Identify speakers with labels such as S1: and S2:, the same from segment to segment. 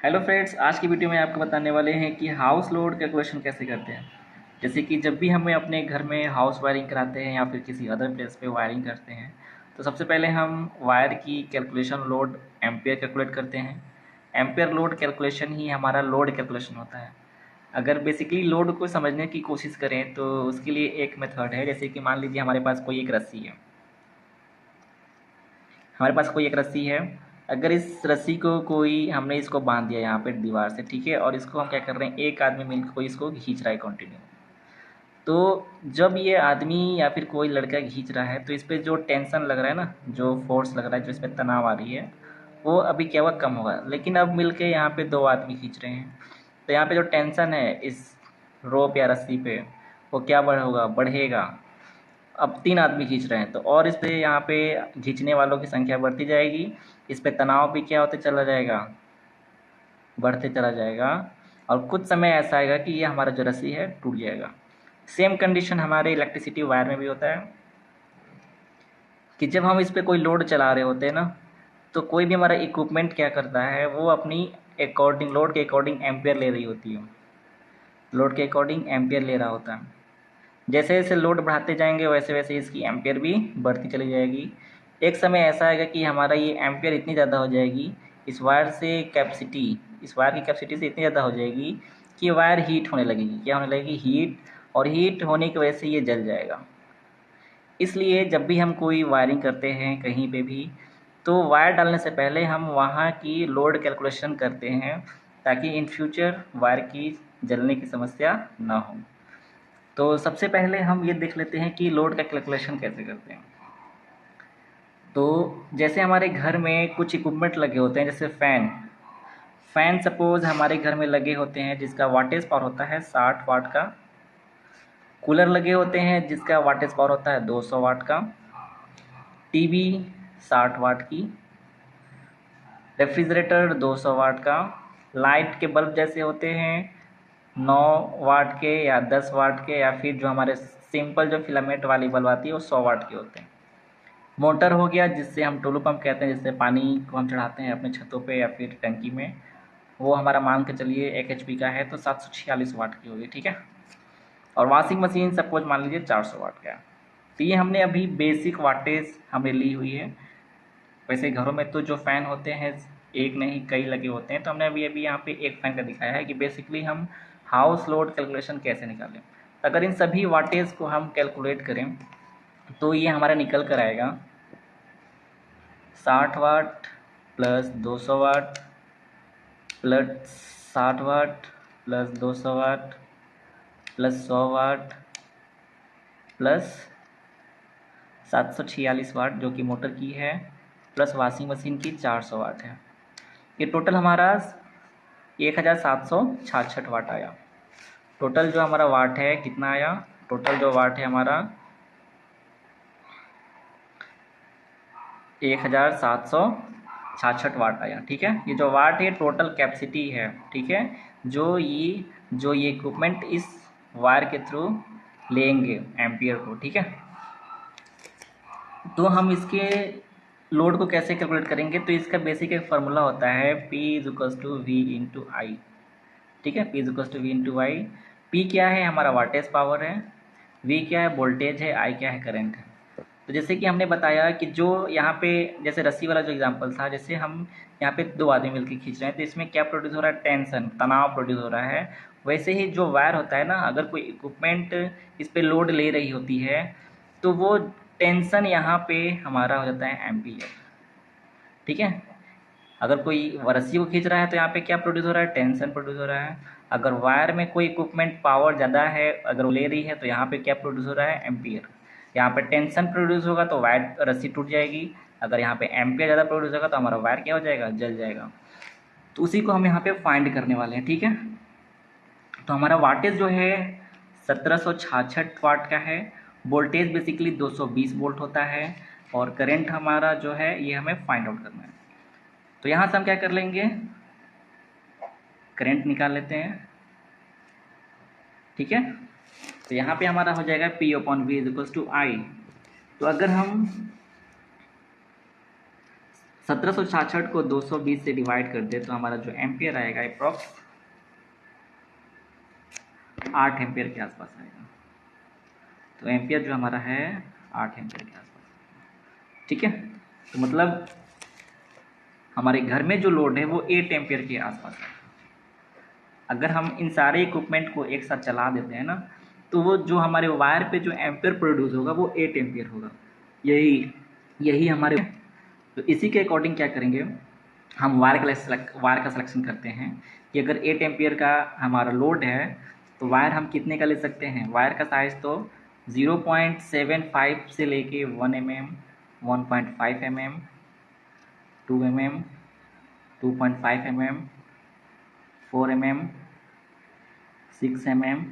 S1: Hello friends, आज की video में आपको बताने वाले हैं कि हाउस लोड कैलकुलेशन कैसे करते हैं। जैसे कि जब भी हमें अपने घर में हाउस वायरिंग कराते हैं या फिर किसी अदर प्लेस पे वायरिंग करते हैं, तो सबसे पहले हम वायर की कैलकुलेशन लोड एम्पियर कैलकुलेट करते हैं। एम्पियर लोड कैलकुलेशन ही हमारा लोड कैलकुलेशन होता है। अगर बेसिकली लोड को समझने की कोशिश करें तो उसके लिए एक मेथड है। जैसे कि मान लीजिए हमारे पास कोई एक रस्सी है, हमारे पास कोई एक रस्सी है। अगर इस रस्सी को कोई हमने इसको बांध दिया यहाँ पे दीवार से, ठीक है, और इसको हम क्या कर रहे हैं, एक आदमी मिलकर कोई इसको खींच रहा है कंटिन्यू। तो जब ये आदमी या फिर कोई लड़का खींच रहा है तो इस पर जो टेंशन लग रहा है ना, जो फोर्स लग रहा है, जो इस पर तनाव आ रही है, वो अभी क्या हुआ, कम होगा। लेकिन अब मिलके यहाँ पे दो आदमी खींच रहे हैं, तो यहाँ पे जो टेंशन है इस रोप या रस्सी पे, वो क्या बढ़ बढ़ेगा। अब तीन आदमी खींच रहे हैं तो और इस पे यहाँ पे खींचने वालों की संख्या बढ़ती जाएगी। इस पे तनाव भी क्या होते चला जाएगा, बढ़ते चला जाएगा। और कुछ समय ऐसा आएगा कि ये हमारा जो रस्सी है टूट जाएगा। सेम कंडीशन हमारे इलेक्ट्रिसिटी वायर में भी होता है कि जब हम इस पे कोई लोड चला रहे होते हैं ना, तो कोई भी हमारा इक्विपमेंट क्या करता है, वो अपनी अकॉर्डिंग लोड के अकॉर्डिंग एम्पियर ले रही होती है, लोड के अकॉर्डिंग एम्पियर ले रहा होता है। जैसे जैसे लोड बढ़ाते जाएंगे वैसे वैसे इसकी एम्पियर भी बढ़ती चली जाएगी। एक समय ऐसा आएगा कि हमारा ये एम्पियर इतनी ज़्यादा हो जाएगी, इस वायर से कैपेसिटी, इस वायर की कैपेसिटी से इतनी ज़्यादा हो जाएगी कि वायर हीट होने लगेगी। क्या होने लगेगी, हीट। और हीट होने की वजह से ये जल जाएगा। इसलिए जब भी हम कोई वायरिंग करते हैं कहीं पे भी, तो वायर डालने से पहले हम वहाँ की लोड कैलकुलेशन करते हैं, ताकि इन फ्यूचर वायर की जलने की समस्या ना हो। तो सबसे पहले हम ये देख लेते हैं कि लोड का कैलकुलेशन कैसे करते हैं। तो जैसे हमारे घर में कुछ इक्विपमेंट लगे होते हैं, जैसे फ़ैन। फ़ैन सपोज़ हमारे घर में लगे होते हैं जिसका वाटेज पावर होता है 60 वाट का। कूलर लगे होते हैं जिसका वाटेज पावर होता है 200 वाट का। टीवी 60 वाट की। रेफ्रिजरेटर 200 वाट का। लाइट के बल्ब जैसे होते हैं 9 वाट के या 10 वाट के, या फिर जो हमारे सिंपल जो फिलामेंट वाली बल्ब आती है वो 100 वाट के होते हैं। मोटर हो गया जिससे हम टुल्लू पंप कहते हैं, जिससे पानी को हम चढ़ाते हैं अपने छतों पे या फिर टंकी में, वो हमारा मान के चलिए 1 HP का है तो 746 वाट की होगी, ठीक है। और वॉशिंग मशीन सपोज मान लीजिए 400 वाट का है। तो ये हमने अभी बेसिक वाटेज हमने ली हुई है। वैसे घरों में तो जो फ़ैन होते हैं एक नहीं कई लगे होते हैं, तो हमने अभी अभी यहाँ पे एक फ़ैन का दिखाया है कि बेसिकली हम हाउस लोड कैलकुलेशन कैसे निकालें। अगर इन सभी वाटेज को हम कैलकुलेट करें तो ये हमारा निकल कर आएगा 60 वाट प्लस 200 वाट प्लस 60 वाट प्लस 200 वाट प्लस 100 वाट प्लस 746 वाट जो कि मोटर की है, प्लस वॉशिंग मशीन की 400 वाट है। ये टोटल हमारा 1766 वाट आया। टोटल जो हमारा वाट है कितना आया, टोटल जो वाट है हमारा 1766 वाट आया, ठीक है। ये जो वाट है टोटल कैपेसिटी है, ठीक है, जो ये इक्विपमेंट इस वायर के थ्रू लेंगे एम्पियर को, ठीक है। तो हम इसके लोड को कैसे कैलकुलेट करेंगे, तो इसका बेसिक एक फार्मूला होता है P is equals to V into I, ठीक है। P is equals to V into I. P क्या है, हमारा वाटेज पावर है। वी क्या है, वोल्टेज है। आई क्या है, करंट है। तो जैसे कि हमने बताया कि जो यहाँ पे जैसे रस्सी वाला जो एग्जांपल था, जैसे हम यहाँ पे दो आदमी मिलकर खींच रहे हैं तो इसमें क्या प्रोड्यूस हो रहा है, टेंशन, तनाव प्रोड्यूस हो रहा है। वैसे ही जो वायर होता है ना, अगर कोई इक्विपमेंट इस पे लोड ले रही होती है तो वो टेंशन यहाँ पे हमारा हो जाता है एम्पियर, ठीक है। अगर कोई रस्सी को खींच रहा है तो यहाँ पे क्या प्रोड्यूस हो रहा है, टेंशन प्रोड्यूस हो रहा है। अगर वायर में कोई इक्विपमेंट पावर ज़्यादा है, अगर वो ले रही है, तो यहाँ पे क्या प्रोड्यूस हो रहा है, एम्पियर। यहाँ पे टेंशन प्रोड्यूस होगा तो वायर रस्सी टूट जाएगी। अगर यहाँ पे एम्पियर ज़्यादा प्रोड्यूस होगा तो हमारा वायर क्या हो जाएगा, जल जाएगा। तो उसी को हम यहाँ पे फाइंड करने वाले हैं, ठीक है। तो हमारा वाटेज जो है 1766 वाट का है। वोल्टेज बेसिकली 220 वोल्ट होता है। और करंट हमारा जो है ये हमें फाइंड आउट करना है। तो यहाँ से हम क्या कर लेंगे, करंट निकाल लेते हैं, ठीक है। तो यहाँ पे हमारा हो जाएगा P upon V is equals to I. तो अगर हम 1766 को 220 से डिवाइड कर दे तो हमारा जो एम्पियर आएगा अप्रॉक्स 8 एम्पियर के आसपास आएगा। तो एम्पियर जो हमारा है 8 एम्पियर के आसपास, ठीक है। तो मतलब हमारे घर में जो लोड है वो 8 एम्पियर के आसपास है। अगर हम इन सारे इक्विपमेंट को एक साथ चला देते हैं ना, तो वो जो हमारे वायर पे जो एम्पियर प्रोड्यूस होगा वो 8 एम्पियर होगा। यही हमारे, तो इसी के अकॉर्डिंग क्या करेंगे, हम वायर का सिलेक्शन करते हैं कि अगर 8 एम्पियर का हमारा लोड है तो वायर हम कितने का ले सकते हैं। वायर का साइज़ तो 0.75 से लेके 1 mm, 1.5 mm, 2 mm, 2.5 mm, 4 mm, 6 mm,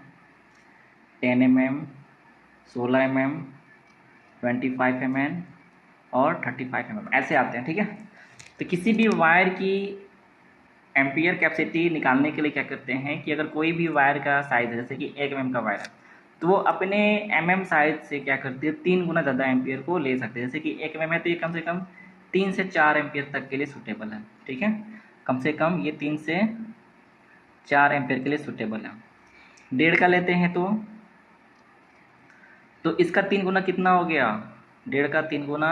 S1: 10 mm, 16 mm, 25 mm और 35 mm ऐसे आते हैं, ठीक है। तो किसी भी वायर की एम्पियर कैपेसिटी निकालने के लिए क्या करते हैं कि अगर कोई भी वायर का साइज़ है, जैसे कि 1 mm का वायर है, तो वो अपने mm साइज से क्या करते हैं 3 गुना ज़्यादा एम्पियर को ले सकते हैं। जैसे कि 1 mm है तो ये कम से कम 3 से 4 एम्पियर तक के लिए सूटेबल है, ठीक है। कम से कम ये 3 से 4 एम्पियर के लिए सूटेबल है। 1.5 का लेते हैं तो इसका 3 गुना कितना हो गया, 1.5 का 3 गुना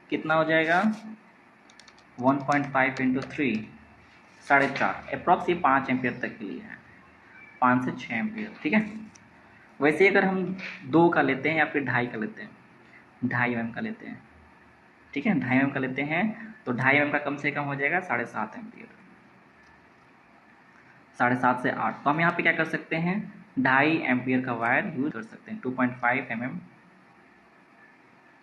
S1: कितना हो जाएगा, 1.5 इंटू 3, 4.5, अप्रॉक्स ये 5 एम्पियर तक के लिए है, 5 से 6 एम्पियर, ठीक है। वैसे अगर हम 2 का लेते हैं या फिर 2.5 का लेते हैं, 2.5 mm का लेते हैं, ठीक है, 2.5 mm का लेते हैं तो 2.5 mm का कम से कम हो जाएगा 7.5 एम्पियर, 7.5 से 8। तो हम यहाँ पे क्या कर सकते हैं, 2.5 एम्पियर का वायर यूज कर सकते हैं, 2.5 mm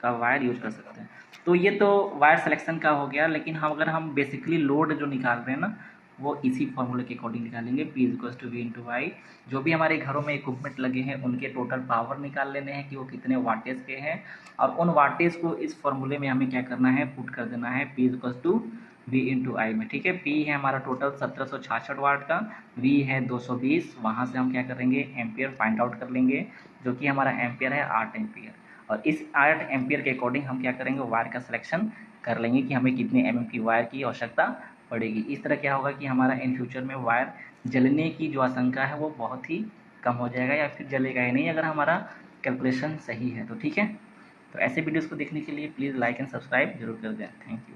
S1: का वायर यूज कर सकते हैं। तो ये तो वायर सिलेक्शन का हो गया, लेकिन हम अगर हम बेसिकली लोड जो निकाल रहे हैं ना, वो इसी फॉर्मूले के अकॉर्डिंग निकालेंगे, P = V × I। जो भी हमारे घरों में इक्विपमेंट लगे हैं उनके टोटल पावर निकाल लेने हैं कि वो कितने वाटेज के हैं, और उन वाटेज को इस फॉर्मूले में हमें क्या करना है, पुट कर देना है P = V × I में, ठीक है। P है हमारा टोटल 1766 वाट का, V है 220, वहाँ से हम क्या करेंगे, एम्पियर फाइंड आउट कर लेंगे, जो कि हमारा एम्पियर है 8 एम्पियर। और इस 8 एम्पियर के अकॉर्डिंग हम क्या करेंगे, वायर का सिलेक्शन कर लेंगे कि हमें कितने mm की वायर की आवश्यकता पड़ेगी। इस तरह क्या होगा कि हमारा इन फ्यूचर में वायर जलने की जो आशंका है वो बहुत ही कम हो जाएगा, या फिर जलेगा ही नहीं अगर हमारा कैलकुलेशन सही है तो, ठीक है। तो ऐसे वीडियोज़ को देखने के लिए प्लीज़ लाइक एंड सब्सक्राइब जरूर कर दें। Thank you.